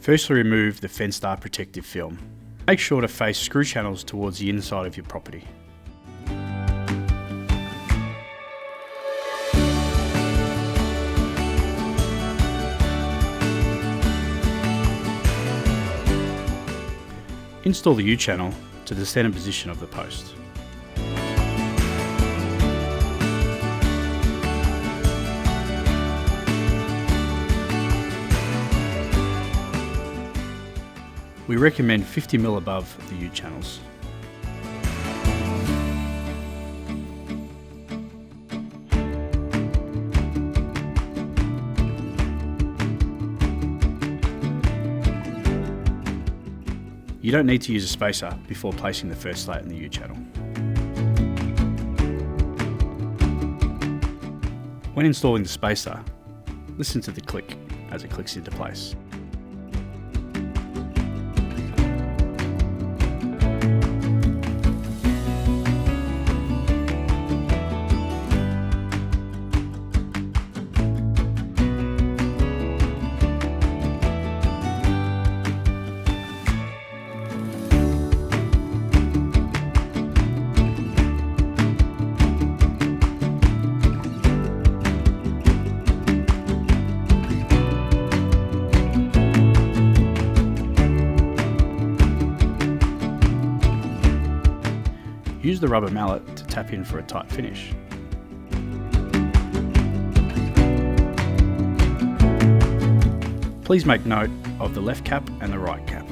Firstly, remove the Fenstar protective film. Make sure to face screw channels towards the inside of your property. Install the U-channel to the centre position of the post. We recommend 50 mm above the U-channels. You don't need to use a spacer before placing the first slat in the U-channel. When installing the spacer, listen to the click as it clicks into place. Use the rubber mallet to tap in for a tight finish. Please make note of the left cap and the right cap.